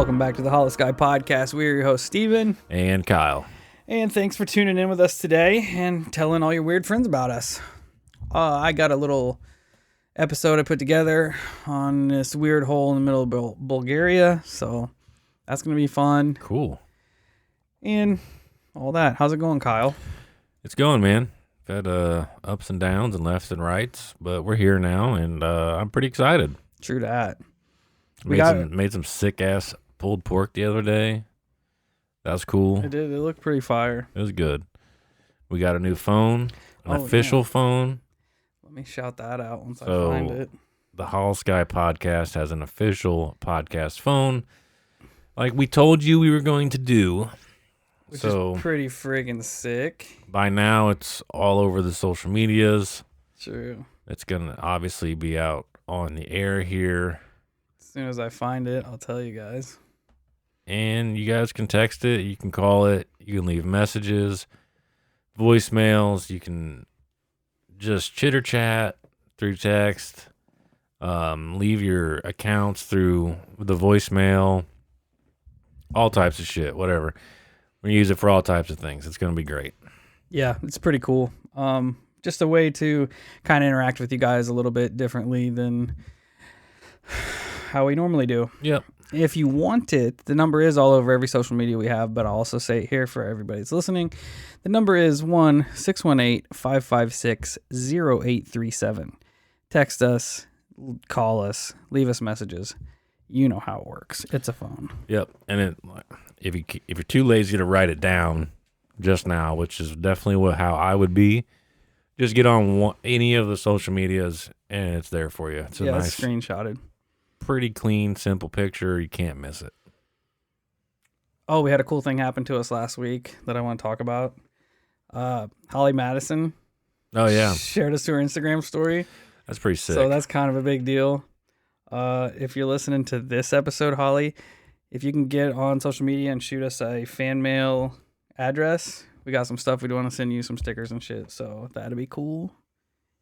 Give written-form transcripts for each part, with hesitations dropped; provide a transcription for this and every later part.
welcome back to the Holosky Podcast. We're your hosts, Steven. And Kyle. And thanks for tuning in with us today and telling all your weird friends about us. I got a little episode I put together on this weird hole in the middle of Bulgaria, so that's going to be fun. Cool. And all that. How's it going, Kyle? It's going, man. Had ups and downs and lefts and rights, but we're here now, and I'm pretty excited. True that. Made some sick-ass pulled pork the other day. That was cool. It did. It looked pretty fire. It was good. We got a new phone, an official phone. Let me shout that out once I find it. The Holosky Podcast has an official podcast phone, like we told you we were going to do. Which is pretty friggin' sick. By now, it's all over the social medias. True. It's going to obviously be out on the air here. As soon as I find it, I'll tell you guys. And you guys can text it. You can call it. You can leave messages, voicemails. You can just chitter chat through text. Leave your accounts through the voicemail. All types of shit, whatever. We use it for all types of things. It's going to be great. Yeah, it's pretty cool. Just a way to kind of interact with you guys a little bit differently than how we normally do. Yep. If you want it, the number is all over every social media we have, but I'll also say it here for everybody that's listening. The number is 1-618-556-0837. Text us, call us, leave us messages. You know how it works. It's a phone. Yep. And if you're too lazy to write it down just now, which is definitely how I would be, just get on any of the social medias and it's there for you. It's a nice, screenshotted. Pretty clean, simple picture. You can't miss it. Oh, we had a cool thing happen to us last week that I want to talk about. Holly Madison. Oh, yeah. Shared us to her Instagram story. That's pretty sick. So that's kind of a big deal. If you're listening to this episode, Holly, if you can get on social media and shoot us a fan mail address, we got some stuff. We do want to send you some stickers and shit. So that'd be cool.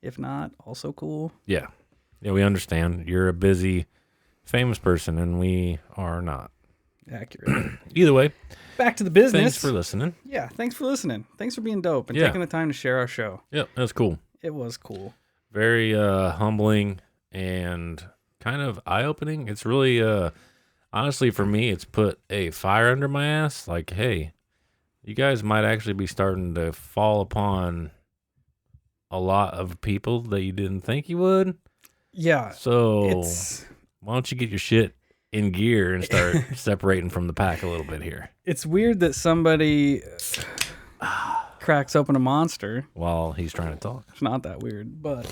If not, also cool. Yeah. Yeah, we understand. You're a busy, famous person, and we are not. Accurate. Either way. Back to the business. Thanks for listening. Yeah, thanks for listening. Thanks for being dope and taking the time to share our show. Yep, that's cool. It was cool. Very humbling and kind of eye-opening. It's really, honestly, for me, it's put a fire under my ass. Like, hey, you guys might actually be starting to fall upon a lot of people that you didn't think you would. Yeah. So why don't you get your shit in gear and start separating from the pack a little bit here? It's weird that somebody cracks open a monster while he's trying to talk. It's not that weird, but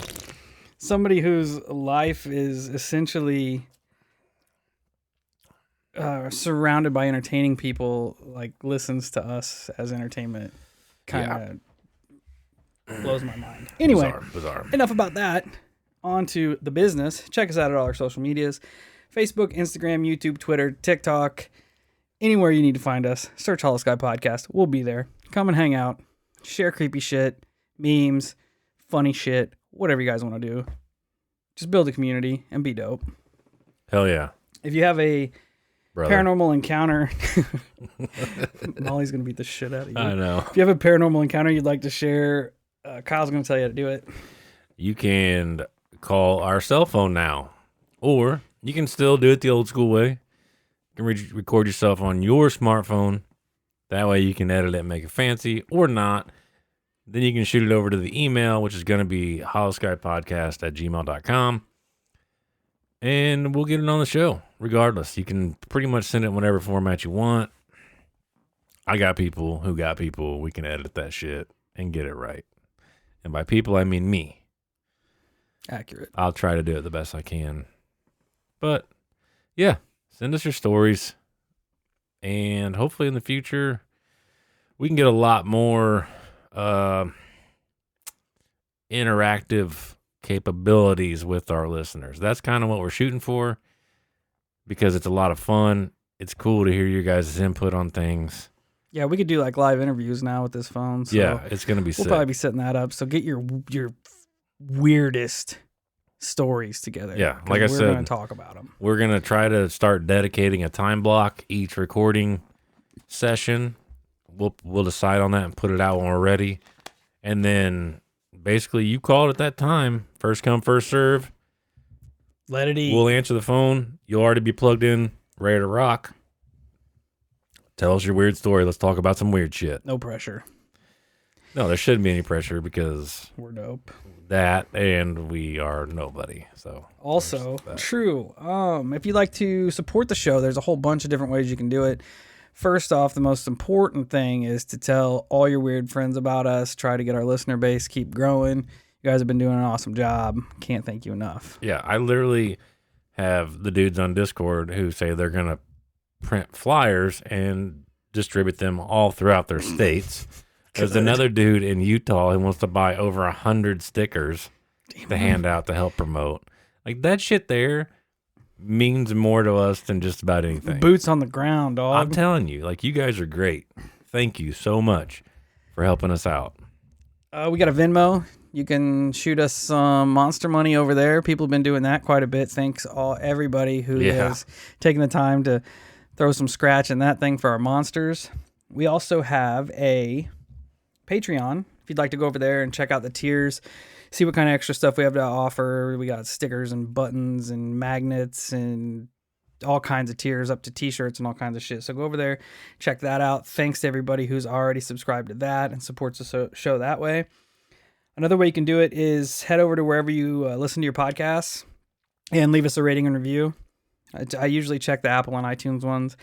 somebody whose life is essentially surrounded by entertaining people, like, listens to us as entertainment, kind of blows my mind. Anyway, bizarre. Enough about that. On to the business. Check us out at all our social medias. Facebook, Instagram, YouTube, Twitter, TikTok. Anywhere you need to find us, search Holosky Podcast. We'll be there. Come and hang out. Share creepy shit, memes, funny shit, whatever you guys want to do. Just build a community and be dope. Hell yeah. If you have a paranormal encounter, Molly's going to beat the shit out of you. I know. If you have a paranormal encounter you'd like to share, Kyle's going to tell you how to do it. You can call our cell phone now, or you can still do it the old school way. You can record yourself on your smartphone. That way you can edit it and make it fancy, or not. Then you can shoot it over to the email, which is going to be holoskypodcast@gmail.com. And we'll get it on the show, regardless. You can pretty much send it in whatever format you want. I got people who got people. We can edit that shit and get it right. And by people, I mean me. Accurate. I'll try to do it the best I can. But, yeah, send us your stories. And hopefully in the future, we can get a lot more interactive capabilities with our listeners. That's kind of what we're shooting for, because it's a lot of fun. It's cool to hear your guys' input on things. Yeah, we could do like live interviews now with this phone. So yeah, it's going to be sick. We'll probably be setting that up. So get your weirdest stories together. Yeah, 'cause like I we're said, going to talk about them. we're going to try to start dedicating a time block each recording session. We'll decide on that and put it out when we're ready. And then basically you call it at that time. First come, first serve. Let it eat. We'll answer the phone. You'll already be plugged in, ready to rock. Tell us your weird story. Let's talk about some weird shit. No pressure. No, there shouldn't be any pressure because We're dope. that and we are nobody. So Also, true. If you'd like to support the show, there's a whole bunch of different ways you can do it. First off, the most important thing is to tell all your weird friends about us. Try to get our listener base keep growing. You guys have been doing an awesome job. Can't thank you enough. Yeah, I literally have the dudes on Discord who say they're going to print flyers and distribute them all throughout their states. There's another dude in Utah who wants to buy over 100 stickers to hand out to help promote. Like, that shit there means more to us than just about anything. Boots on the ground, dog. I'm telling you, like, you guys are great. Thank you so much for helping us out. We got a Venmo. You can shoot us some monster money over there. People have been doing that quite a bit. Thanks everybody who has taken the time to throw some scratch in that thing for our monsters. We also have a Patreon. If you'd like to go over there and check out the tiers, see what kind of extra stuff we have to offer. We got stickers and buttons and magnets and all kinds of tiers up to t-shirts and all kinds of shit. So go over there, check that out. Thanks to everybody who's already subscribed to that and supports the show that way. Another way you can do it is head over to wherever you listen to your podcasts and leave us a rating and review. I usually check the Apple and iTunes ones.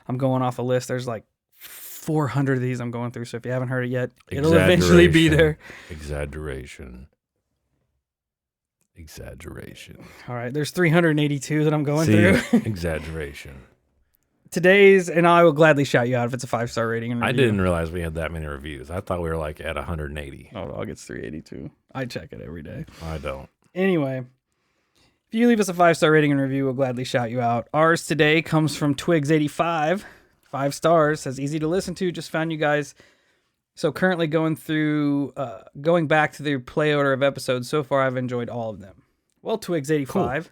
I'm going off a list. There's like 400 of these I'm going through. So if you haven't heard it yet, it'll eventually be there. Exaggeration. All right. There's 382 that I'm going through. Exaggeration. Today's, and I will gladly shout you out if it's a 5-star rating and review. I didn't realize we had that many reviews. I thought we were like at 180. Oh, dog, it's 382. I check it every day. I don't. Anyway, if you leave us a 5-star rating and review, we'll gladly shout you out. Ours today comes from Twigs85. 5 stars. Says easy to listen to. Just found you guys. So currently going back to the play order of episodes. So far, I've enjoyed all of them. Well, Twigs85, cool.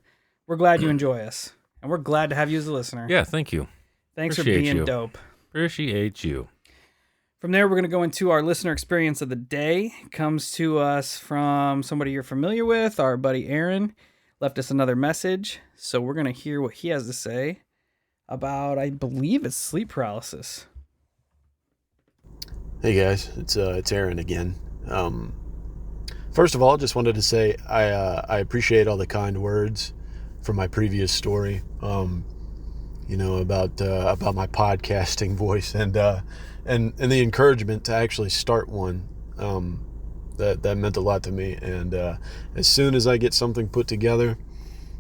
We're glad you enjoy us. And we're glad to have you as a listener. Yeah, thank you. Thanks for being dope. Appreciate you. From there, we're going to go into our listener experience of the day. It comes to us from somebody you're familiar with. Our buddy Aaron left us another message. So we're going to hear what he has to say about, I believe it's sleep paralysis. Hey guys, it's Aaron again. First of all, just wanted to say I appreciate all the kind words from my previous story. About my podcasting voice and the encouragement to actually start one. That meant a lot to me. And as soon as I get something put together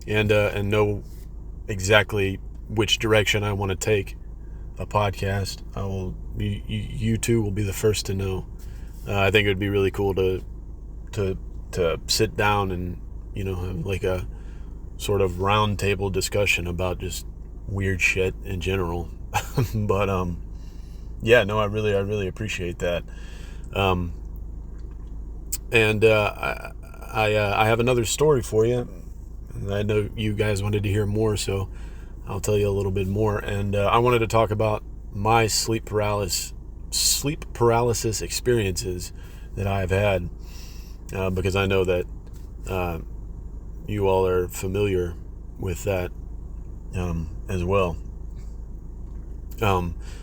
and know exactly which direction I want to take a podcast, you two will be the first to know. I think it would be really cool to sit down and have like a sort of round table discussion about just weird shit in general. But I really appreciate that. I have another story for you. I know you guys wanted to hear more, so I'll tell you a little bit more. And I wanted to talk about my sleep paralysis experiences that I've had, because I know that you all are familiar with that as well.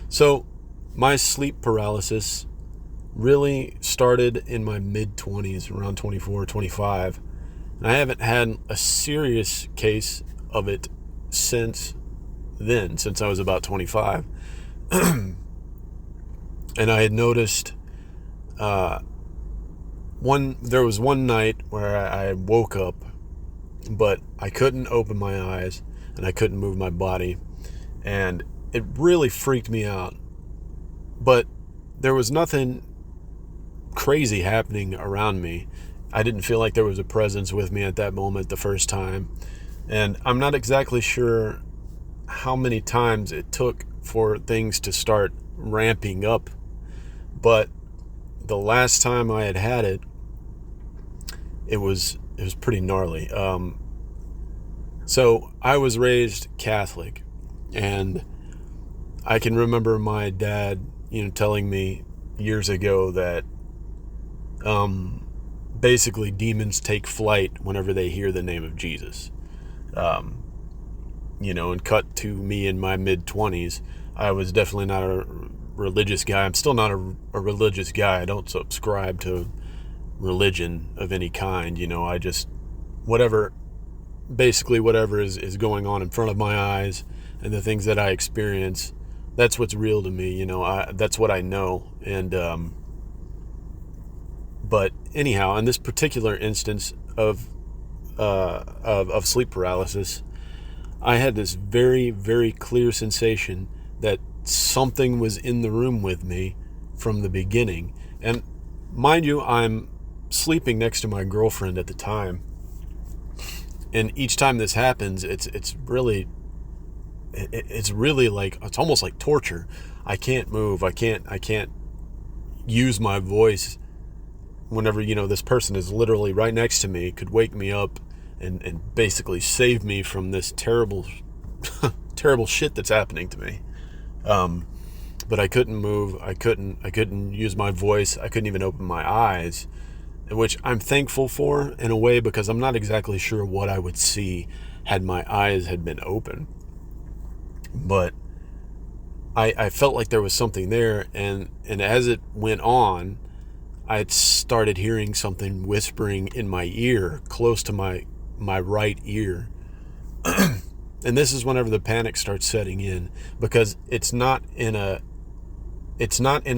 So my sleep paralysis really started in my mid-20s, around 24, 25. And I haven't had a serious case of it since I was about 25. And I had noticed there was one night where I woke up, but I couldn't open my eyes and I couldn't move my body, and it really freaked me out. But there was nothing crazy happening around me. I didn't feel like there was a presence with me at that moment the first time, and I'm not exactly sure how many times it took for things to start ramping up, but the last time I had it was pretty gnarly. So I was raised Catholic, and I can remember my dad, telling me years ago that basically demons take flight whenever they hear the name of Jesus. And cut to me in my mid-20s, I was definitely not a religious guy. I'm still not a religious guy. I don't subscribe to religion of any kind. I just, whatever is going on in front of my eyes and the things that I experience, that's what's real to me. That's what I know. And but anyhow, in this particular instance of sleep paralysis, I had this very, very clear sensation that something was in the room with me from the beginning. And mind you, I'm sleeping next to my girlfriend at the time. And each time this happens, it's really like, it's almost like torture. I can't move. I can't use my voice whenever, this person is literally right next to me, could wake me up and basically save me from this terrible, terrible shit that's happening to me. But I couldn't move. I couldn't use my voice. I couldn't even open my eyes, which I'm thankful for in a way, because I'm not exactly sure what I would see had my eyes had been open. But I felt like there was something there, and as it went on, I had started hearing something whispering in my ear, close to my right ear. And this is whenever the panic starts setting in, because it's not in a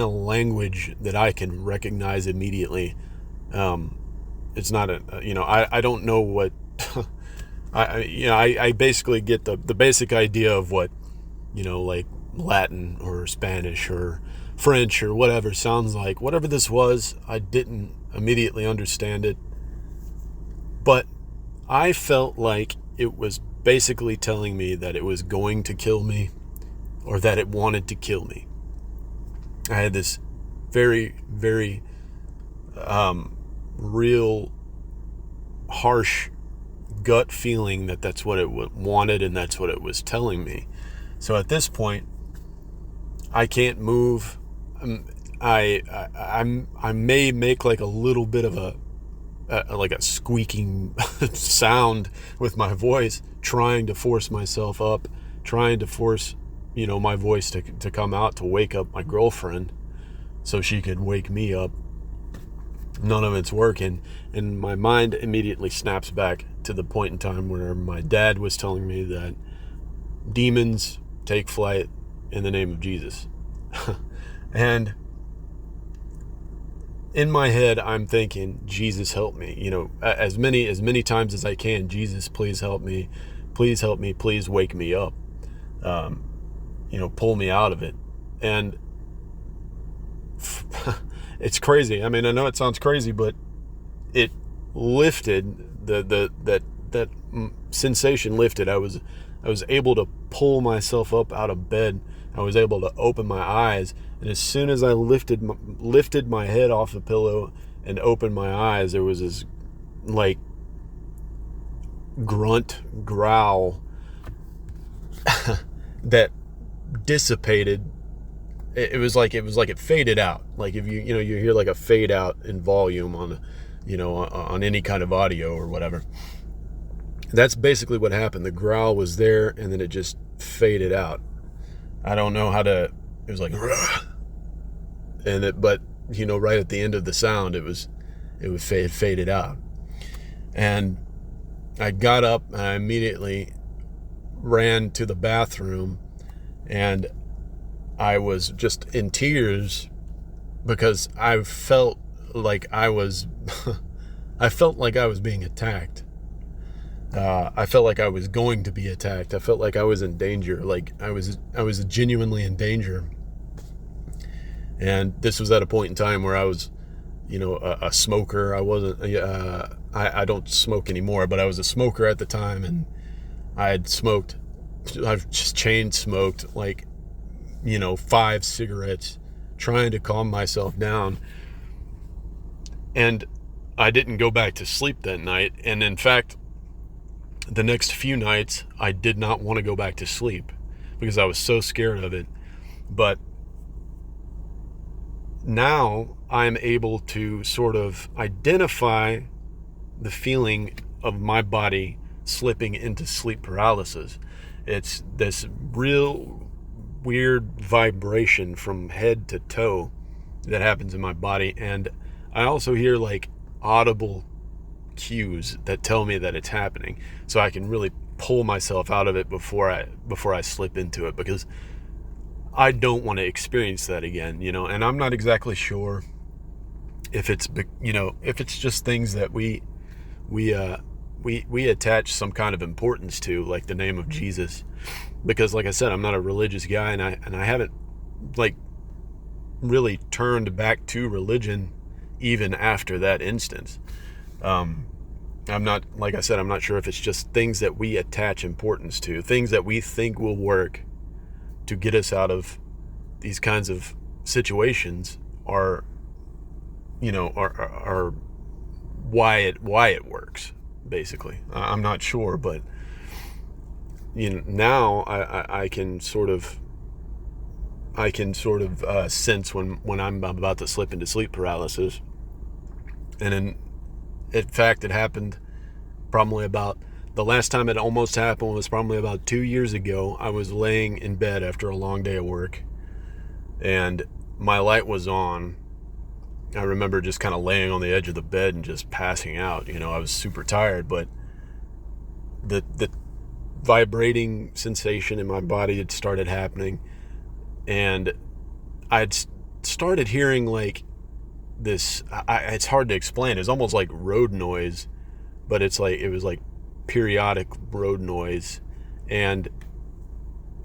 language that I can recognize immediately. It's not I don't know what I basically get the basic idea of what, like Latin or Spanish or French or whatever sounds like. Whatever this was, I didn't immediately understand it, but I felt like it was basically telling me that it was going to kill me, or that it wanted to kill me. I had this very, very real, harsh gut feeling that that's what it wanted, and that's what it was telling me. So at this point, I can't move. I may make like a little bit of a squeaking sound with my voice, trying to force myself up, trying to force, my voice to come out to wake up my girlfriend so she could wake me up. None of it's working. And my mind immediately snaps back to the point in time where my dad was telling me that demons take flight in the name of Jesus. And in my head, I'm thinking, Jesus, help me. As many times as I can, Jesus, please help me. Please help me. Please wake me up. Pull me out of it. And it's crazy. I mean, I know it sounds crazy, but it lifted that sensation lifted. I was able to pull myself up out of bed. I was able to open my eyes, and as soon as I lifted my head off the pillow and opened my eyes, there was this like grunt growl that dissipated. It was like it faded out. Like if you hear like a fade out in volume on on any kind of audio or whatever. That's basically what happened. The growl was there, and then it just faded out. I don't know how to. It was like, but right at the end of the sound, it faded out. And I got up and I immediately ran to the bathroom, and I was just in tears because I felt like I was being attacked. I felt like I was going to be attacked. I felt like I was in danger. Like I was genuinely in danger. And this was at a point in time where I was, a smoker. I wasn't. I don't smoke anymore, but I was a smoker at the time, and I've just chain smoked like 5 cigarettes, trying to calm myself down. And I didn't go back to sleep that night. And in fact, the next few nights, I did not want to go back to sleep because I was so scared of it. But now I'm able to sort of identify the feeling of my body slipping into sleep paralysis. It's this real weird vibration from head to toe that happens in my body. And I also hear like audible cues that tell me that it's happening, so I can really pull myself out of it before I slip into it, because I don't want to experience that again, and I'm not exactly sure if it's just things that we attach some kind of importance to, like the name of Jesus, because like I said, I'm not a religious guy, and I haven't like really turned back to religion even after that instance. I'm not, like I said, I'm not sure if it's just things that we attach importance to, things that we think will work to get us out of these kinds of situations, are why it works, basically. I'm not sure, but now I can sort of sense when I'm about to slip into sleep paralysis. And in fact, it happened probably about, the last time it almost happened was probably about 2 years ago. I was laying in bed after a long day of work, and my light was on. I remember just kind of laying on the edge of the bed and just passing out. I was super tired, but the vibrating sensation in my body had started happening, and I'd started hearing like this, it's hard to explain. It's almost like road noise, but it was like periodic road noise. And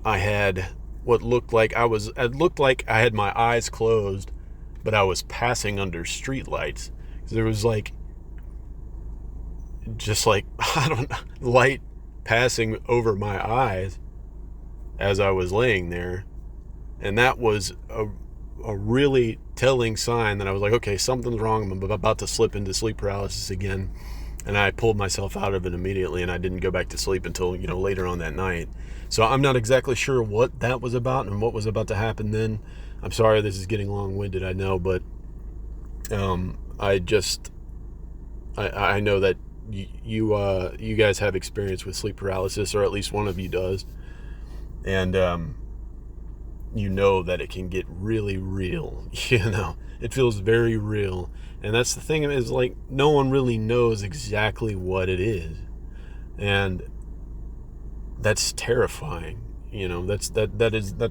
I had what looked like it looked like I had my eyes closed, but I was passing under street lights. There was like, just like, I don't know, light passing over my eyes as I was laying there. And that was a really telling sign that I was like, okay, something's wrong. I'm about to slip into sleep paralysis again. And I pulled myself out of it immediately, and I didn't go back to sleep until, later on that night. So I'm not exactly sure what that was about and what was about to happen then. I'm sorry this is getting long-winded, I know, but I know that you guys have experience with sleep paralysis, or at least one of you does. And that it can get really real. It feels very real. And that's the thing, is like, no one really knows exactly what it is. And that's terrifying. That's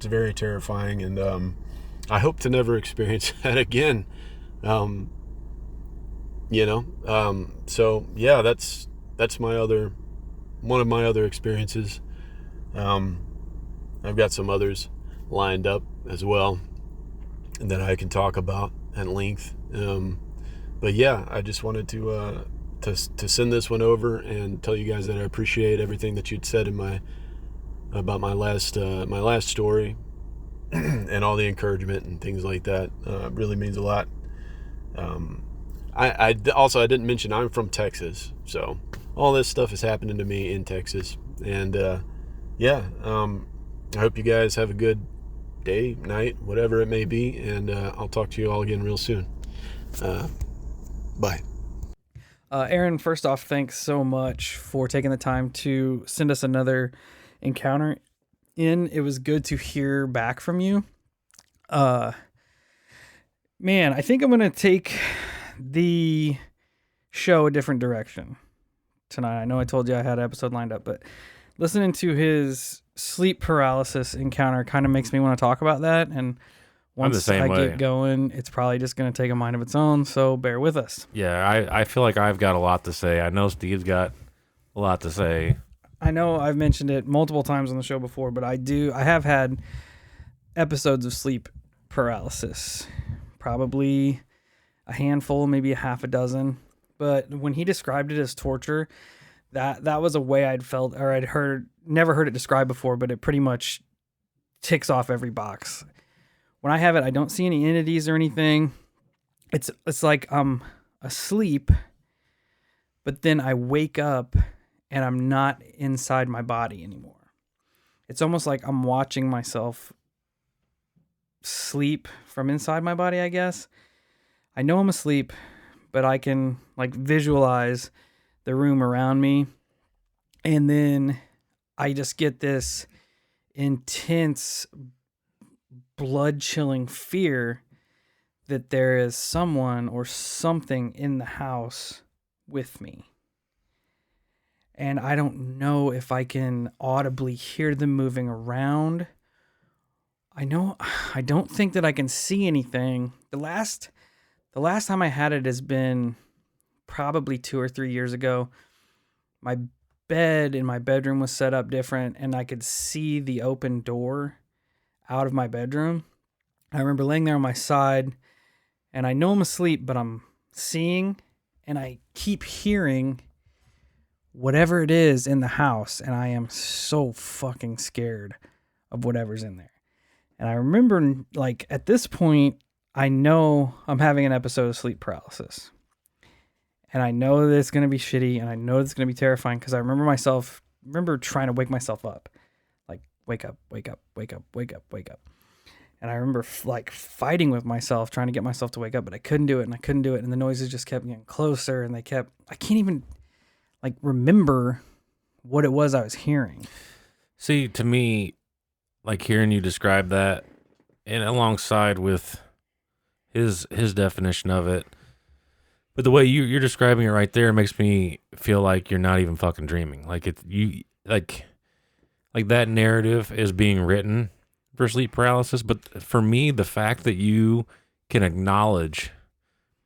very terrifying. And I hope to never experience that again. So yeah, that's one of my other experiences. I've got some others lined up as well that I can talk about at length. But yeah, I just wanted to send this one over and tell you guys that I appreciate everything that you'd said about my last story, and all the encouragement and things like that. It really means a lot. I didn't mention I'm from Texas, so all this stuff is happening to me in Texas. And I hope you guys have a good day, night, whatever it may be, and I'll talk to you all again real soon. Bye. Aaron, first off, thanks so much for taking the time to send us another encounter in. It was good to hear back from you. Man, I think I'm going to take the show a different direction tonight. I know I told you I had an episode lined up, but listening to his sleep paralysis encounter kind of makes me want to talk about that. And once I get going, it's probably just going to take a mind of its own. So bear with us. Yeah, I feel like I've got a lot to say. I know Steve's got a lot to say. I know I've mentioned it multiple times on the show before, but I have had episodes of sleep paralysis, probably a handful, maybe a half a dozen. But when he described it as torture, that was a way I'd felt, or I'd never heard it described before, but it pretty much ticks off every box. When I have it, I don't see any entities or anything. It's like I'm asleep, but then I wake up and I'm not inside my body anymore. It's almost like I'm watching myself sleep from inside my body, I guess. I know I'm asleep, but I can like visualize the room around me. And then I just get this intense blood-chilling fear that there is someone or something in the house with me. And I don't know if I can audibly hear them moving around. I don't think that I can see anything. The last time I had it has been probably 2 or 3 years ago. My bed in my bedroom was set up different, and I could see the open door out of my bedroom. I remember laying there on my side, and I know I'm asleep, but I'm seeing, and I keep hearing whatever it is in the house, and I am so fucking scared of whatever's in there. And I remember, like, at this point, I know I'm having an episode of sleep paralysis. And I know that it's going to be shitty, and I know it's going to be terrifying, because I remember trying to wake myself up. Like, wake up, wake up, wake up, wake up, wake up. And I remember, like, fighting with myself, trying to get myself to wake up, but I couldn't do it, and the noises just kept getting closer, and I can't even like remember what it was I was hearing. See, to me, like hearing you describe that, and alongside with his definition of it, but the way you're describing it right there makes me feel like you're not even fucking dreaming. Like like that narrative is being written for sleep paralysis. But for me, the fact that you can acknowledge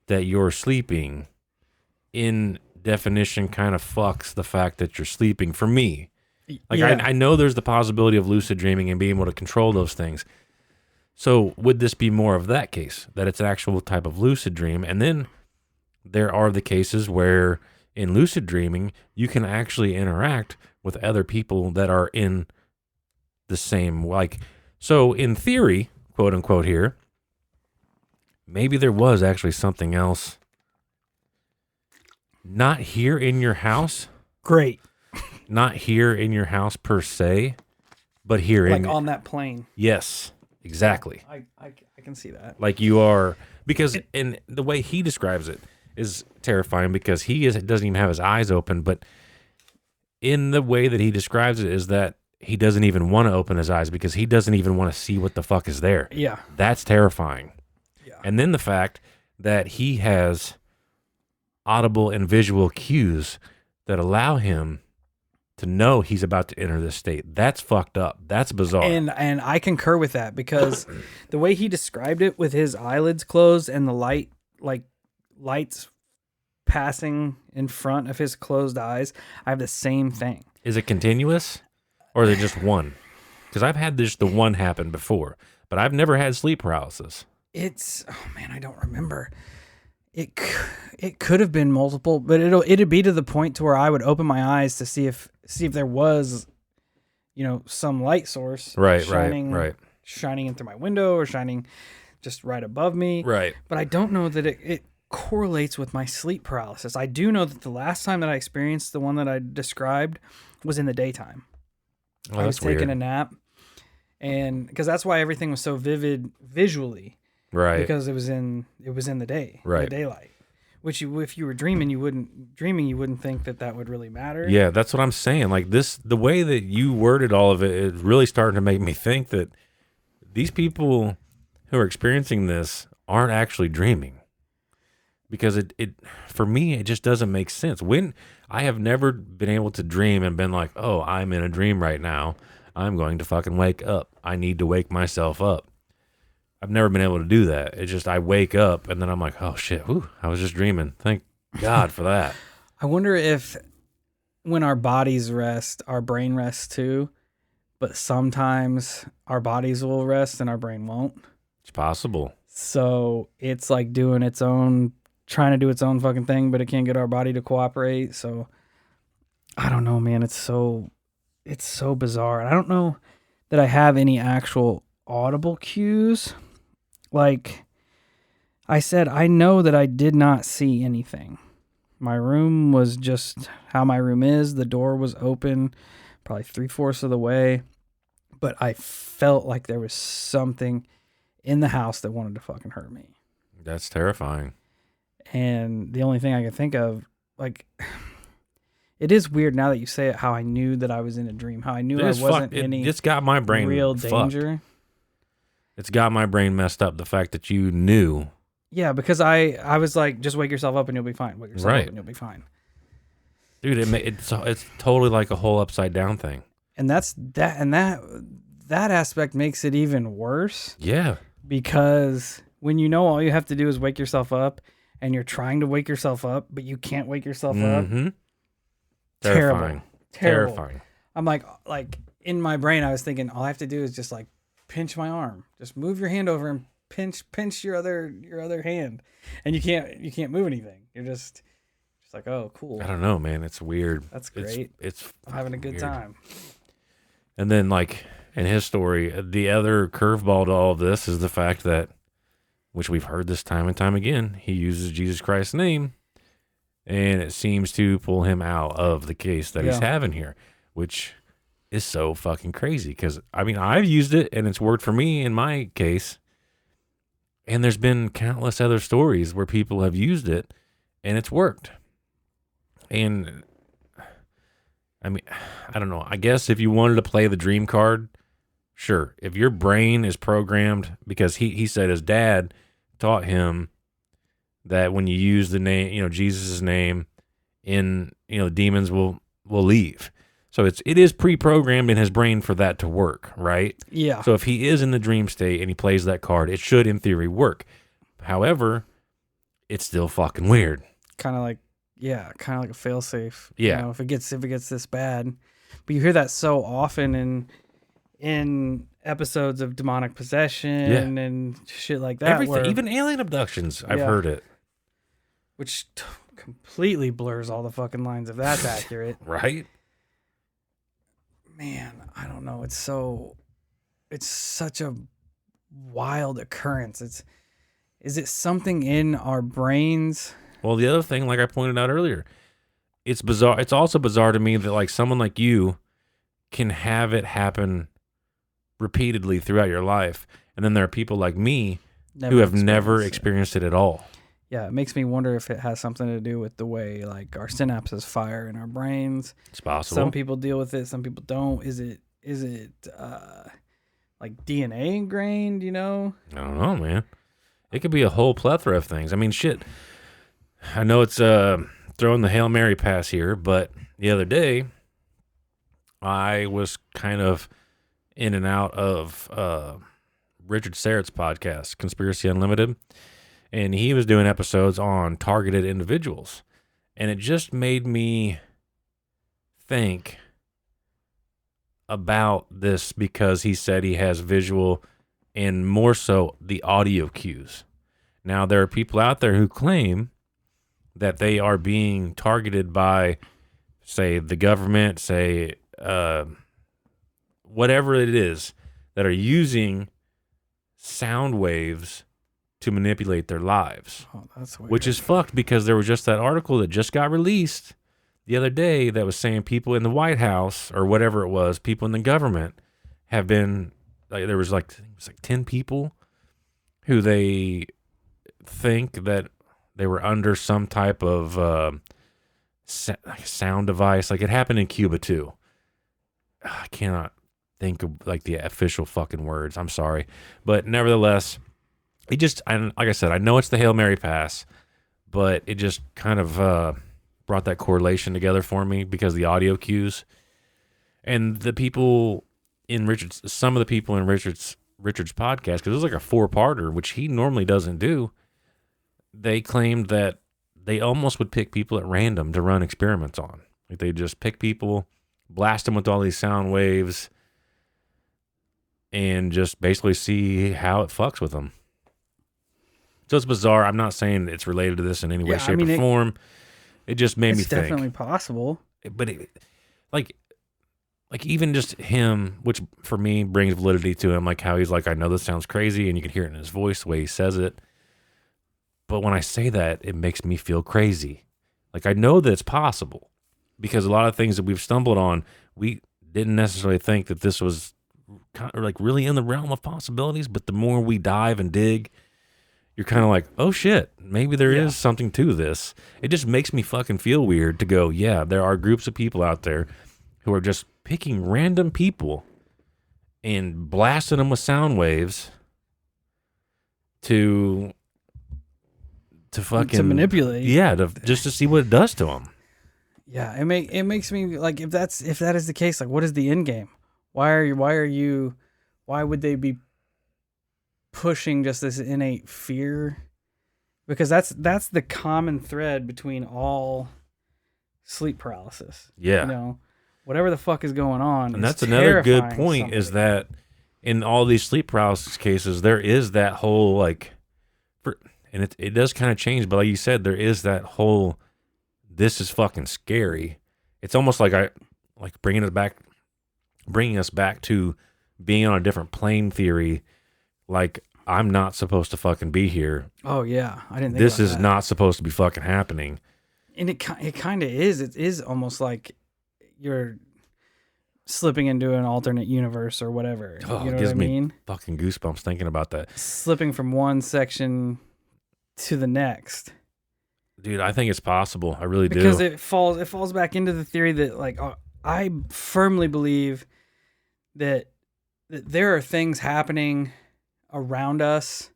that you're sleeping in definition kind of fucks the fact that you're sleeping for me. Like, yeah. I know there's the possibility of lucid dreaming and being able to control those things. So would this be more of that case, that it's an actual type of lucid dream? And then there are the cases where in lucid dreaming, you can actually interact with other people that are in the same, like, so in theory, quote unquote here, maybe there was actually something else not here in your house. Great. Not here in your house per se, but here like on that plane. Yes, exactly. I can see that. Like you are, because and the way he describes it is terrifying, because doesn't even have his eyes open, but in the way that he describes it is that he doesn't even want to open his eyes because he doesn't even want to see what the fuck is there. Yeah. That's terrifying. Yeah. And then the fact that he has audible and visual cues that allow him to know he's about to enter this state. That's fucked up. That's bizarre. And I concur with that, because the way he described it with his eyelids closed and the lights passing in front of his closed eyes, I have the same thing. Is it continuous or is it just one? Because I've had the one happen before, but I've never had sleep paralysis. I don't remember. It could have been multiple, but it'd be to the point to where I would open my eyes to see if there was, some light source shining in through my window or shining just right above me. Right. But I don't know that it correlates with my sleep paralysis. I do know that the last time that I experienced the one that I described was in the daytime. Oh, I was taking a nap, and because that's why everything was so vivid visually. Right. Because it was in the day, right. The daylight. Which if you were dreaming, you wouldn't think that would really matter. Yeah, that's what I'm saying. Like the way that you worded all of it is really starting to make me think that these people who are experiencing this aren't actually dreaming. Because it for me, it just doesn't make sense. When I have never been able to dream and been like, oh, I'm in a dream right now. I'm going to fucking wake up. I need to wake myself up. I've never been able to do that. It's just I wake up and then I'm like, oh shit, I was just dreaming. Thank God for that. I wonder if when our bodies rest, our brain rests too, but sometimes our bodies will rest and our brain won't. It's possible. So it's like trying to do its own fucking thing, but it can't get our body to cooperate. So I don't know, man. It's so bizarre. And I don't know that I have any actual audible cues. Like I said, I know that I did not see anything, My room was just how my room is. The door was open probably 3/4 of the way, but I felt like there was something in the house that wanted to fucking hurt me. That's terrifying. And the only thing I can think of, like, it is weird now that you say it, how I knew that I was in a dream, how I knew I wasn't in any it's got my brain real fucked. danger. It's got my brain messed up, the fact that you knew. Yeah, because I was like, just wake yourself up and you'll be fine. Wake yourself up and you'll be fine. Dude, it's totally like a whole upside down thing. And that aspect makes it even worse. Yeah. Because when you know all you have to do is wake yourself up and you're trying to wake yourself up, but you can't wake yourself up. Terrifying. Terrifying. I'm like in my brain, I was thinking all I have to do is just like pinch my arm. Just move your hand over and pinch your other hand. And you can't move anything. You're just like, oh, cool. I don't know, man. It's weird. That's great. It's I'm having a good time. And then, like, in his story, the other curveball to all of this is the fact that, which we've heard this time and time again, he uses Jesus Christ's name, and it seems to pull him out of the case that he's having here, which is so fucking crazy. Because, I mean, I've used it, and it's worked for me in my case, and there's been countless other stories where people have used it, and it's worked. And I mean, I don't know. I guess if you wanted to play the dream card, sure. If your brain is programmed, because he said his dad taught him that when you use the name, Jesus' name, demons will leave. So it is pre-programmed in his brain for that to work, right? Yeah. So if he is in the dream state and he plays that card, it should in theory work. However, it's still fucking weird. Kind of like a failsafe. Yeah. If it gets this bad. But you hear that so often in episodes of demonic possession and shit like that. Everything, even alien abductions, I've heard it. Which completely blurs all the fucking lines if that's accurate. Right? Man, I don't know. It's such a wild occurrence. Is it something in our brains? Well, the other thing, like I pointed out earlier, it's bizarre. It's also bizarre to me that like someone like you can have it happen repeatedly throughout your life, and then there are people like me who have never experienced it at all. Yeah, it makes me wonder if it has something to do with the way like our synapses fire in our brains. It's possible. Some people deal with it, some people don't. Is it like DNA ingrained, I don't know, man. It could be a whole plethora of things. I mean, shit. I know it's throwing the Hail Mary pass here, but the other day I was kind of in and out of Richard Serrett's podcast, Conspiracy Unlimited, and he was doing episodes on targeted individuals, and it just made me think about this because he said he has visual and more so the audio cues. Now, there are people out there who claim that they are being targeted by, say, the government, say, whatever it is, that are using sound waves to manipulate their lives. Oh, that's weird. Which is fucked because there was just that article that just got released the other day that was saying people in the White House or whatever it was, people in the government have been, like, there was like 10 people who they think that they were under some type of sound device. Like it happened in Cuba too. I cannot think of like the official fucking words. I'm sorry. But nevertheless, like I said, I know it's the Hail Mary pass, but it just kind of brought that correlation together for me because the audio cues and the people in some of the people in Richard's podcast, because it was like a 4-parter, which he normally doesn't do. They claimed that they almost would pick people at random to run experiments on. Like they just pick people, blast them with all these sound waves, and just basically see how it fucks with them. So it's bizarre. I'm not saying it's related to this in any way, shape, or form. It just made me think. It's definitely possible. But like even just him, which for me brings validity to him, like how he's like, I know this sounds crazy, and you can hear it in his voice, the way he says it. But when I say that, it makes me feel crazy. Like, I know that it's possible because a lot of things that we've stumbled on, we didn't necessarily think that this was kind of like really in the realm of possibilities. But the more we dive and dig, you're kind of like, oh shit, maybe there is something to this. It just makes me fucking feel weird to go, yeah, there are groups of people out there who are just picking random people and blasting them with sound waves to fucking to manipulate. Yeah, just to see what it does to them. Yeah, it makes me like, if that is the case, like, what is the end game? Why would they be pushing just this innate fear? Because that's the common thread between all sleep paralysis. Yeah. You know, whatever the fuck is going on. And that's another good terrifying point somebody. is that in all these sleep paralysis cases, there is that whole like, and it does kind of change, but like you said, there is that whole, this is fucking scary. It's almost like bringing us back to being on a different plane theory. Like, I'm not supposed to fucking be here. Oh yeah, I didn't think This about is that. not supposed to be fucking happening. And it kind of is. It is almost like you're slipping into an alternate universe or whatever. Oh, You know it gives what I mean? me fucking goosebumps thinking about that. Slipping from one section to the next. Dude, I think it's possible. I really Because do. it falls back into the theory that, like, I firmly believe that there are things happening around us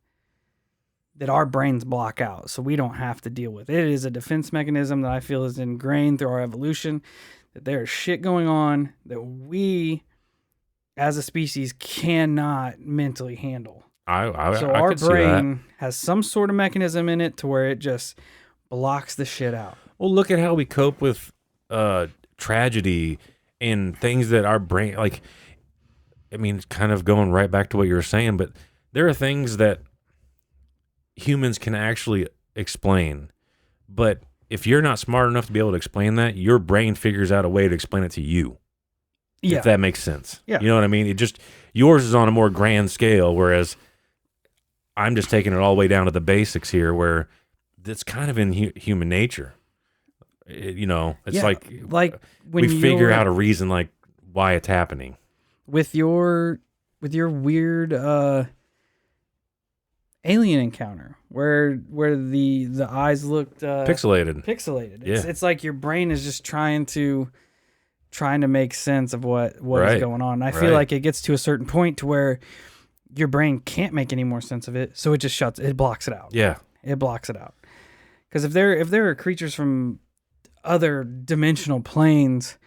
that our brains block out, so we don't have to deal with it. It is a defense mechanism that I feel is ingrained through our evolution, that there's shit going on that we as a species cannot mentally handle. So So our brain has some sort of mechanism in it to where it just blocks the shit out. Well, look at how we cope with tragedy and things that our brain, like, I mean, kind of going right back to what you were saying, but there are things that humans can actually explain. But if you're not smart enough to be able to explain that, your brain figures out a way to explain it to you. Yeah. If that makes sense. Yeah. You know what I mean? Yours is on a more grand scale, whereas I'm just taking it all the way down to the basics here, where it's kind of in human nature. It's like when we figure out a reason, like, why it's happening. with your weird alien encounter where the eyes looked Pixelated. Yeah. It's like your brain is just trying to make sense of what is Right. going on. And I feel Right. like it gets to a certain point to where your brain can't make any more sense of it, so it just blocks it out. Yeah. It blocks it out. Because if there are creatures from other dimensional planes,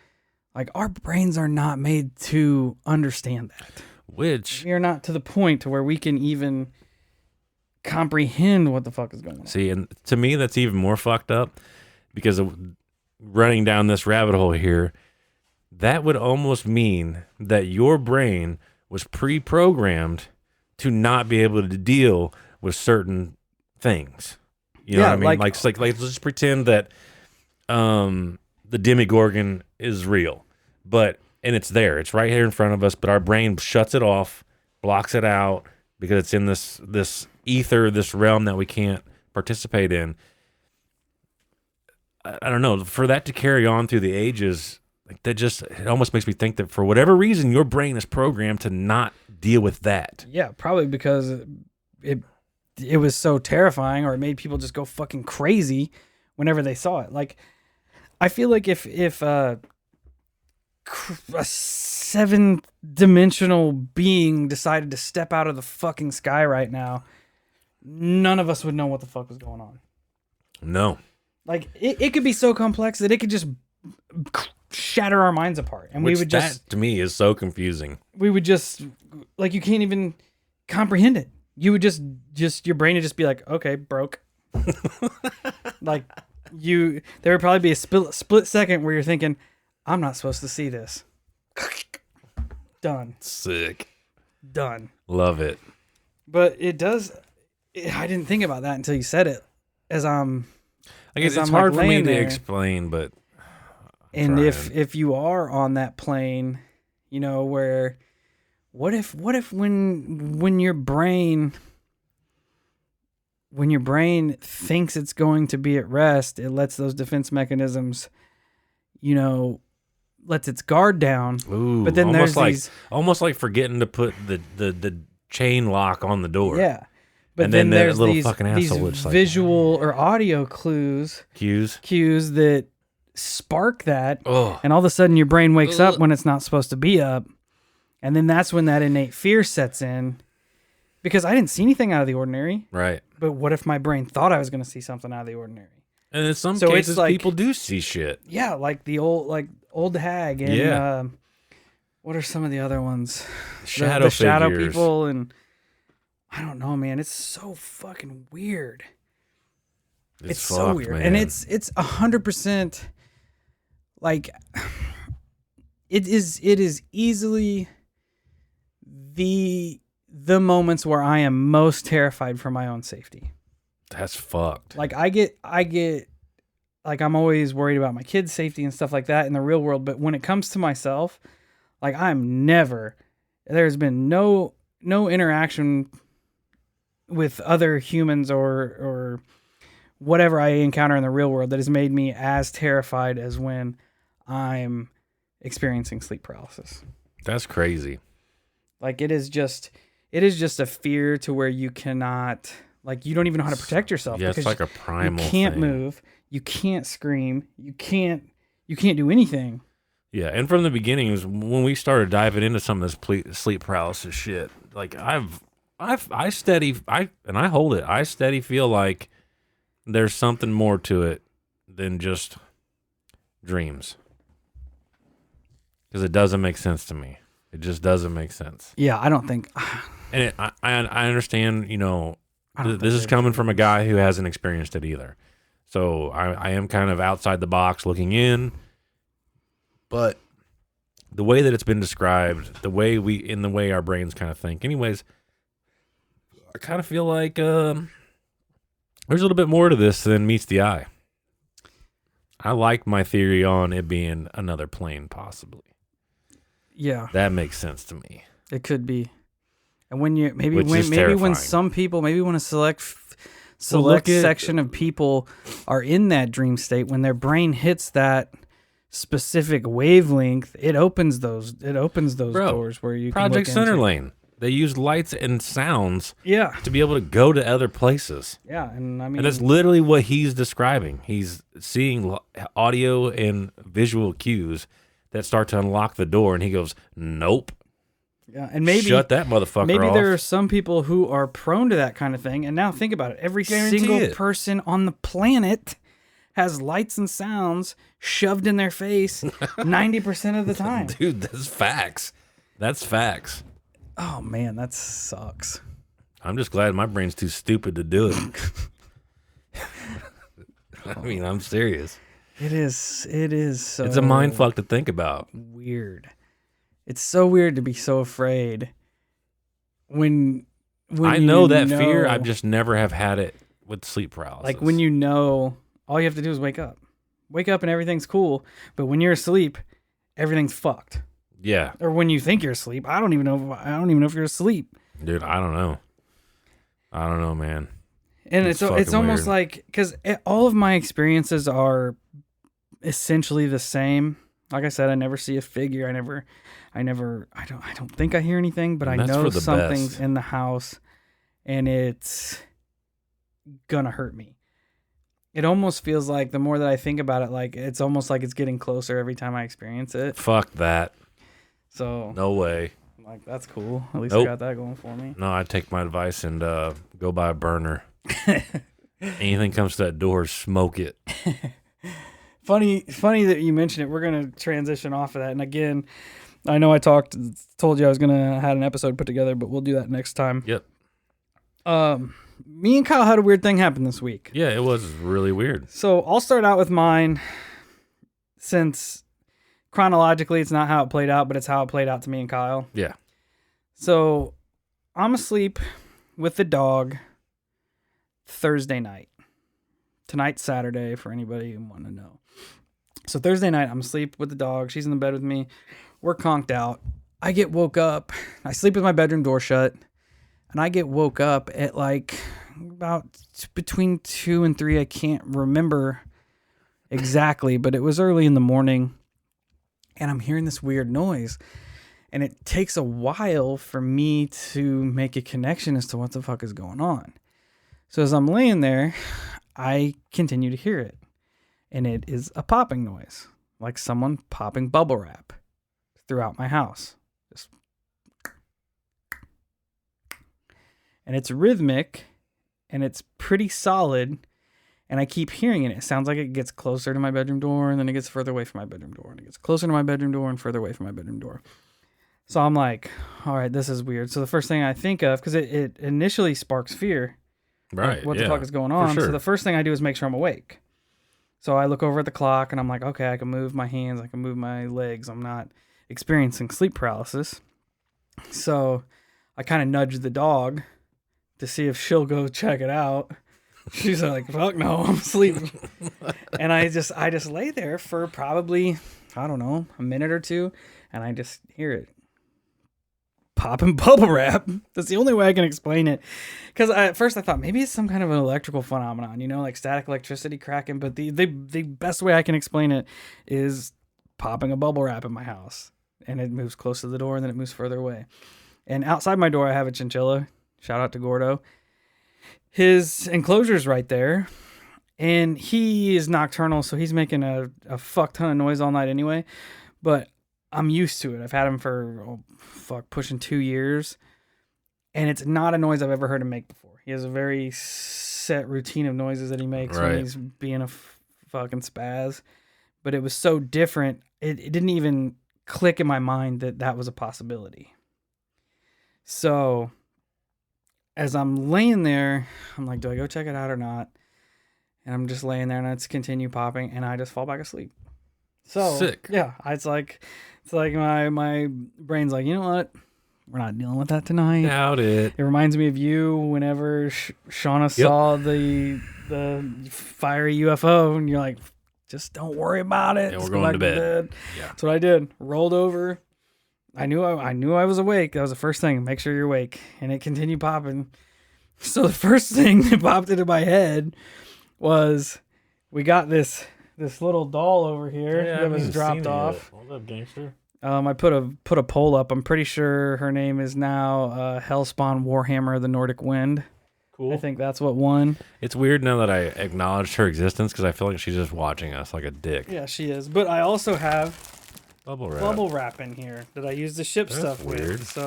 like, our brains are not made to understand that. Which, We are not to the point to where we can even comprehend what the fuck is going on. see, and to me, that's even more fucked up because of running down this rabbit hole here. That would almost mean that your brain was pre-programmed to not be able to deal with certain things. You know Yeah, what I mean? Like let's just pretend that the Demogorgon is real, and it's there. It's right here in front of us, but our brain shuts it off, blocks it out because it's in this ether, this realm that we can't participate in. I don't know. For that to carry on through the ages, like, it almost makes me think that for whatever reason, your brain is programmed to not deal with that. Yeah, probably because it was so terrifying, or it made people just go fucking crazy whenever they saw it. Like, I feel like if a 7-dimensional being decided to step out of the fucking sky right now, none of us would know what the fuck was going on. No. Like, it could be so complex that it could just shatter our minds apart, and Which we would just that, to me, is so confusing. like, you can't even comprehend it. You would just your brain would just be like, okay, broke. Like, there would probably be a split second where you're thinking, I'm not supposed to see this. Done. Sick. Done. Love it. But I didn't think about that until you said it. As I guess As it's I'm, like, hard for me laying to there. explain, but and trying. if you are on that plane, where what if when your brain when your brain thinks it's going to be at rest, it lets those defense mechanisms, lets its guard down. Ooh, but then almost there's almost like forgetting to put the chain lock on the door. Yeah. But and then that there's little these fucking asshole would visual or audio cues that spark that. Oh. And all of a sudden your brain wakes up when it's not supposed to be up. And then that's when that innate fear sets in. Because I didn't see anything out of the ordinary. Right. But what if my brain thought I was going to see something out of the ordinary? And in some cases, people do see shit. Yeah, like the old hag and what are some of the other ones? The shadow people, and I don't know, man. It's so fucking weird. It's so weird, man. And it's 100% like it is easily the moments where I am most terrified for my own safety. That's fucked. Like I get like I'm always worried about my kids' safety and stuff like that in the real world, but when it comes to myself, like there's been no interaction with other humans or whatever I encounter in the real world that has made me as terrified as when I'm experiencing sleep paralysis. That's crazy. Like it is just a fear to where you cannot, like, you don't even know how to protect yourself. Yeah, it's like a primal You can't thing. move. You can't scream. You can't do anything. Yeah, and from the beginning, when we started diving into some of this sleep paralysis shit, like I steady feel like there's something more to it than just dreams. Because it doesn't make sense to me. It just doesn't make sense. Yeah, I don't think. And I understand, this is coming from a guy who hasn't experienced it either. So I am kind of outside the box looking in. But the way that it's been described, the way our brains kind of think. Anyways, I kind of feel like there's a little bit more to this than meets the eye. I like my theory on it being another plane, possibly. Yeah, that makes sense to me. It could be, and when you when some people, maybe when a select section of people are in that dream state, when their brain hits that specific wavelength, it opens those doors where you Project can look Center into. Lane. They use lights and sounds Yeah. to be able to go to other places. Yeah, and I mean, And that's literally what he's describing. He's seeing audio and visual cues that start to unlock the door, and he goes, "Nope." Yeah, and maybe shut that motherfucker off. Maybe there are some people who are prone to that kind of thing. And now think about it: every single person on the planet has lights and sounds shoved in their face 90% of the time. Dude, that's facts. That's facts. Oh man, that sucks. I'm just glad my brain's too stupid to do it. I mean, I'm serious. It is so It's a mind fuck to think about. Weird. It's so weird to be so afraid when I know that fear. I just never have had it with sleep paralysis. Like when all you have to do is wake up. Wake up and everything's cool. But when you're asleep, everything's fucked. Yeah. Or when you think you're asleep, I don't even know if you're asleep. Dude, I don't know, man. And it's almost weird. Like, because all of my experiences are essentially the same. Like I said, I never see a figure. I don't think I hear anything, but I know something's in the house and it's gonna hurt me. It almost feels like the more that I think about it, like it's almost like it's getting closer every time I experience it. Fuck that. So no way. Like that's cool. At least I got that going for me. No, I take my advice and go buy a burner. Anything comes to that door, smoke it. Funny that you mentioned it. We're gonna transition off of that. And again, I know I told you I was gonna have an episode put together, but we'll do that next time. Yep. Me and Kyle had a weird thing happen this week. Yeah, it was really weird. So I'll start out with mine, since chronologically it's not how it played out, but it's how it played out to me and Kyle. Yeah. So I'm asleep with the dog Thursday night. Tonight's Saturday for anybody who want to know. So Thursday night, I'm asleep with the dog. She's in the bed with me. We're conked out. I get woke up. I sleep with my bedroom door shut. And I get woke up at like about between 2 and 3. I can't remember exactly, but it was early in the morning, and I'm hearing this weird noise, and it takes a while for me to make a connection as to what the fuck is going on. So as I'm laying there, I continue to hear it, and it is a popping noise, like someone popping bubble wrap throughout my house. And it's rhythmic, and it's pretty solid, and I keep hearing it. It sounds like it gets closer to my bedroom door, and then it gets further away from my bedroom door, and it gets closer to my bedroom door and further away from my bedroom door. So I'm like, all right, this is weird. So the first thing I think of, because it initially sparks fear, Right. what the fuck is going on? Sure. So the first thing I do is make sure I'm awake. So I look over at the clock, and I'm like, okay, I can move my hands, I can move my legs. I'm not experiencing sleep paralysis. So I kind of nudge the dog to see if she'll go check it out. She's like, fuck no, I'm asleep. And I just lay there for probably, I don't know, a minute or two, and I just hear it popping bubble wrap. That's the only way I can explain it. Because at first I thought maybe it's some kind of an electrical phenomenon, like static electricity cracking. But the best way I can explain it is popping a bubble wrap in my house. And it moves close to the door, and then it moves further away. And outside my door, I have a chinchilla. Shout out to Gordo. His enclosure's right there, and he is nocturnal, so he's making a fuck ton of noise all night anyway. But I'm used to it. I've had him for pushing 2 years, and it's not a noise I've ever heard him make before. He has a very set routine of noises that he makes when he's being a fucking spaz. But it was so different. It didn't even click in my mind that was a possibility. So as I'm laying there, I'm like, do I go check it out or not? And I'm just laying there, and it's continue popping, and I just fall back asleep. So sick. Yeah, it's like my brain's like, you know what? We're not dealing with that tonight. Doubt it. It reminds me of you whenever Shauna saw the fiery UFO, and you're like, just don't worry about it. Yeah, Let's we're go going back to bed. Yeah. That's what I did. Rolled over. I knew I was awake. That was the first thing. Make sure you're awake. And it continued popping. So the first thing that popped into my head was, we got this little doll over here that was dropped off. What's up, gangster? I put a poll up. I'm pretty sure her name is now Hellspawn Warhammer: The Nordic Wind. Cool. I think that's what won. It's weird now that I acknowledged her existence, because I feel like she's just watching us like a dick. Yeah, she is. But I also have bubble wrap in here that I use to ship stuff weird. with. So,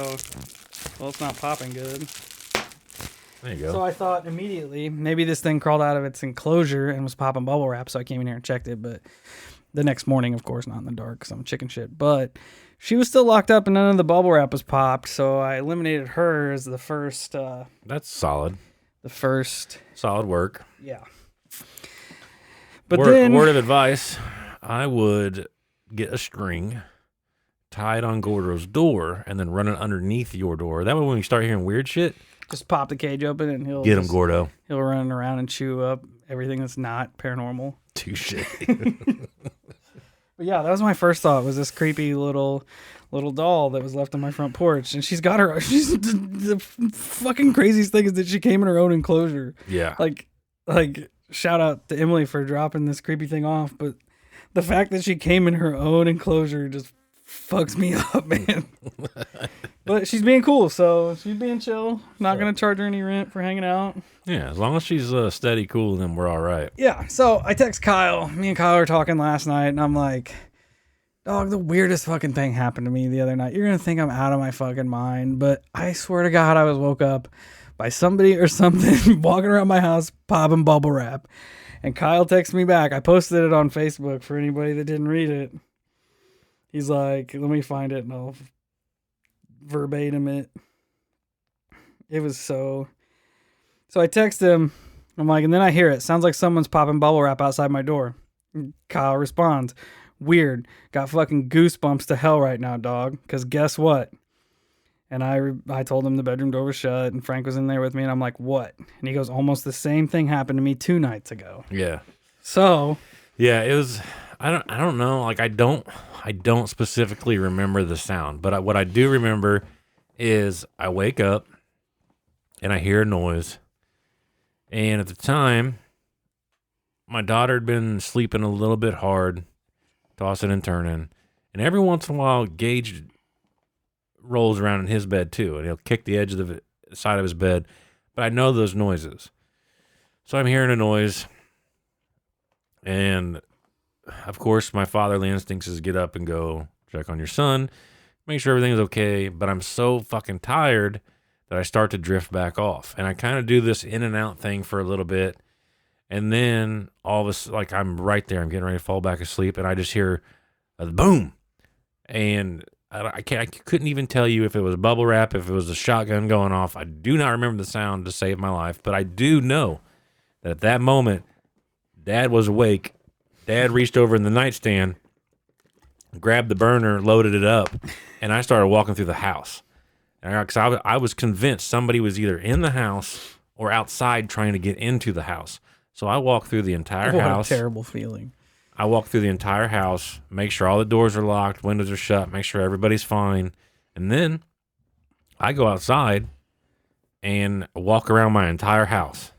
well, it's not popping good. There you go. So I thought immediately maybe this thing crawled out of its enclosure and was popping bubble wrap. So I came in here and checked it. But the next morning, of course, not in the dark because I'm chicken shit. But she was still locked up and none of the bubble wrap was popped. So I eliminated her as the first. That's solid. The first. Solid work. Yeah. But word of advice, I would get a string, tie it on Gordo's door, and then run it underneath your door. That way when you start hearing weird shit, just pop the cage open and he'll get him, Gordo. He'll run around and chew up everything that's not paranormal. Touche. But yeah, that was my first thought, was this creepy little doll that was left on my front porch. And she's the fucking craziest thing is that she came in her own enclosure. Yeah. Like shout out to Emily for dropping this creepy thing off. But the fact that she came in her own enclosure just fucks me up, man. But she's being cool, so she's being chill. Not going to charge her any rent for hanging out. Yeah, as long as she's steady, cool, then we're all right. Yeah, so I text Kyle. Me and Kyle were talking last night, and I'm like, dog, the weirdest fucking thing happened to me the other night. You're going to think I'm out of my fucking mind, but I swear to God, I was woke up by somebody or something walking around my house popping bubble wrap. And Kyle texted me back. I posted it on Facebook for anybody that didn't read it. He's like, let me find it, and I'll verbatim it. It was so I text him. I'm like, and then I hear it. Sounds like someone's popping bubble wrap outside my door. Kyle responds, weird. Got fucking goosebumps to hell right now, dog. Because guess what? And I told him the bedroom door was shut, and Frank was in there with me, and I'm like, what? And he goes, almost the same thing happened to me 2 nights ago. Yeah. So. Yeah, it was. I don't know. Like I don't specifically remember the sound, but what I do remember is I wake up and I hear a noise, And at the time, my daughter had been sleeping a little bit hard, tossing and turning. And every once in a while, Gage rolls around in his bed too, and he'll kick the edge of the side of his bed. But I know those noises. So I'm hearing a noise. And, of course, my fatherly instincts is get up and go check on your son, make sure everything's okay. But I'm so fucking tired that I start to drift back off. And I kind of do this in and out thing for a little bit. And then all of a sudden, like I'm right there, I'm getting ready to fall back asleep, and I just hear a boom. And I couldn't even tell you if it was bubble wrap, if it was a shotgun going off. I do not remember the sound to save my life, but I do know that at that moment, Dad was awake. Dad reached over in the nightstand, grabbed the burner, loaded it up, and I started walking through the house. Because I was convinced somebody was either in the house or outside trying to get into the house. So I walked through the entire house. What a terrible feeling. I walk through the entire house, make sure all the doors are locked, windows are shut, make sure everybody's fine. And then I go outside and walk around my entire house.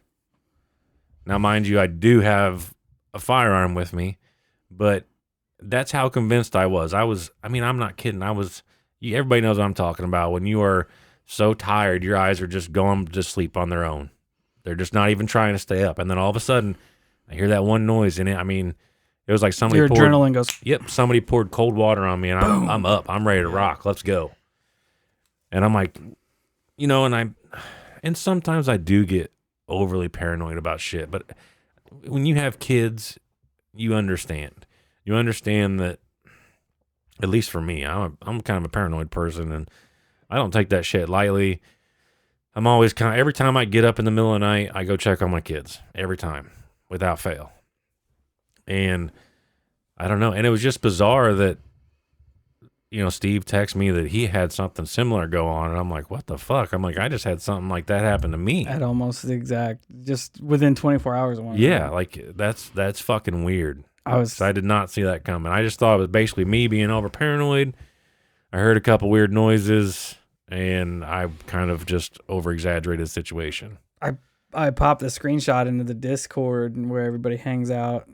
Now, mind you, I do have a firearm with me, but that's how convinced I was. I'm not kidding. Everybody knows what I'm talking about. When you are so tired, your eyes are just going to sleep on their own. They're just not even trying to stay up. And then all of a sudden, I hear that one noise in it. It was like somebody Your adrenaline goes. Yep, somebody poured cold water on me, and I'm up. I'm ready to rock. Let's go. And I'm like, and sometimes I do get overly paranoid about shit. But when you have kids, you understand. You understand that, at least for me, I'm kind of a paranoid person, and I don't take that shit lightly. I'm always every time I get up in the middle of the night, I go check on my kids. Every time, without fail. And I don't know. And it was just bizarre that, Steve texted me that he had something similar go on. And I'm like, what the fuck? I'm like, I just had something like that happen to me. At almost the exact, just within 24 hours. Yeah, like that's fucking weird. I did not see that coming. I just thought it was basically me being over paranoid. I heard a couple weird noises, and I kind of just over exaggerated the situation. I popped a screenshot into the Discord where everybody hangs out.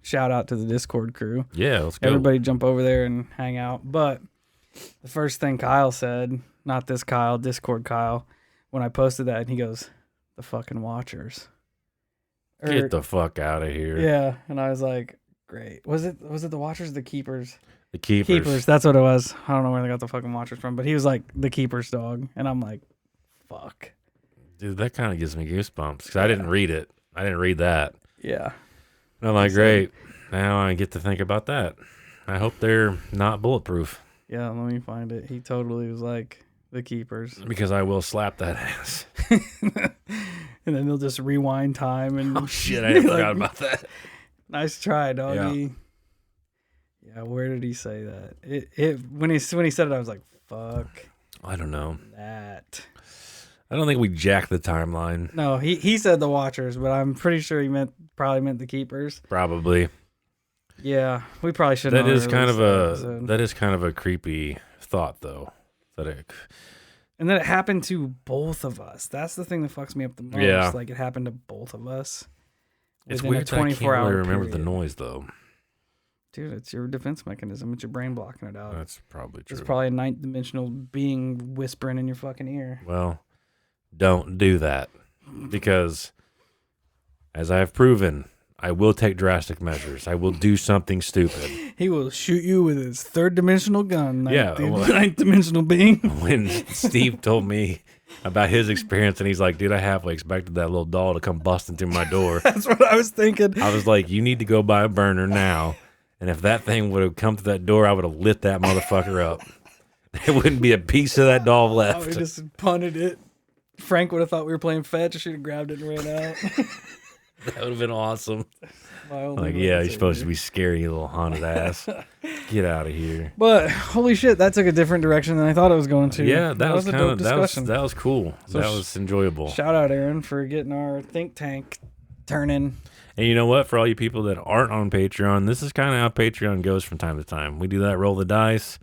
Shout out to the Discord crew. Yeah, let's go. Everybody jump over there and hang out. But the first thing Kyle said, not this Kyle, Discord Kyle, when I posted that, and he goes, "The fucking Watchers." Get the fuck out of here. Yeah, and I was like, great. Was it the Watchers or the Keepers? The Keepers. Keepers, that's what it was. I don't know where they got the fucking Watchers from, but he was like, the Keepers dog. And I'm like, fuck. Dude, that kind of gives me goosebumps because I didn't read it. I didn't read that. Yeah. And I'm like, great. Now I get to think about that. I hope they're not bulletproof. Yeah, let me find it. He totally was like, the Keepers. Because I will slap that ass. And then they'll just rewind time. And oh, shit. I forgot about that. Nice try, doggy. Yeah, where did he say that? When he said it, I was like, fuck. I don't know. That. I don't think we jacked the timeline. No, he said the Watchers, but I'm pretty sure he probably meant the Keepers. Probably. Yeah, we probably should. That is kind of a creepy thought, though. And then it happened to both of us. That's the thing that fucks me up the most. Yeah. Like it happened to both of us. It's weird that I can't really remember the noise, though. Dude, it's your defense mechanism. It's your brain blocking it out. That's probably true. It's probably a ninth dimensional being whispering in your fucking ear. Well, don't do that. Because, as I have proven, I will take drastic measures. I will do something stupid. He will shoot you with his third dimensional gun. Ninth dimensional being. When Steve told me about his experience, and he's like, dude, I halfway expected that little doll to come busting through my door. That's what I was thinking. I was like, you need to go buy a burner now. And if that thing would have come to that door, I would have lit that motherfucker up. There wouldn't be a piece of that doll left. I would just punted it. Frank would have thought we were playing fetch. I should have grabbed it and ran out. That would have been awesome. Like, yeah, you're supposed to be scary, you little haunted ass. Get out of here. But holy shit, that took a different direction than I thought it was going to. Yeah, that was a dope discussion. That was cool. So that was enjoyable. Shout out, Aaron, for getting our think tank turning. And you know what? For all you people that aren't on Patreon, this is kind of how Patreon goes from time to time. We do that roll the dice,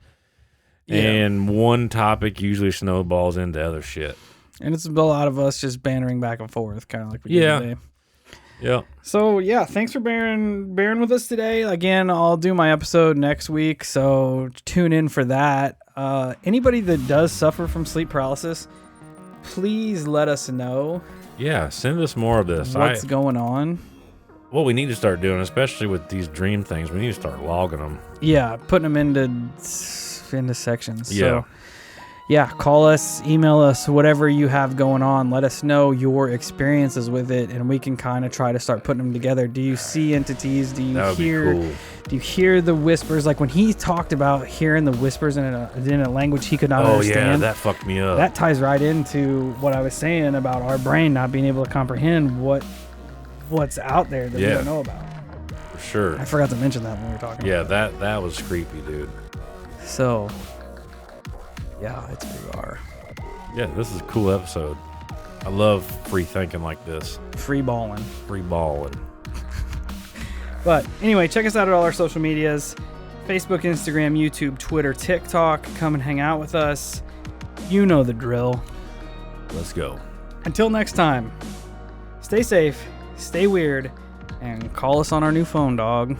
and one topic usually snowballs into other shit. And it's a lot of us just bantering back and forth, kind of like we did today. Yeah. So, yeah, thanks for bearing with us today. Again, I'll do my episode next week, so tune in for that. Anybody that does suffer from sleep paralysis, please let us know. Yeah, send us more of this. What's going on? What we need to start doing, especially with these dream things, we need to start logging them. Yeah, putting them into sections. Yeah. So, yeah, call us, email us, whatever you have going on. Let us know your experiences with it, and we can kind of try to start putting them together. Do you see entities? Do you hear? Cool. Do you hear the whispers? Like when he talked about hearing the whispers in a language he could not understand. Oh yeah, that fucked me up. That ties right into what I was saying about our brain not being able to comprehend what's out there that we don't know about. For sure. I forgot to mention that when we were talking. Yeah, that was creepy, dude. So. Yeah, it's bizarre. Yeah, this is a cool episode. I love free thinking like this. Free balling. Free balling. But anyway, check us out at all our social medias. Facebook, Instagram, YouTube, Twitter, TikTok. Come and hang out with us. You know the drill. Let's go. Until next time, stay safe, stay weird, and call us on our new phone, dog.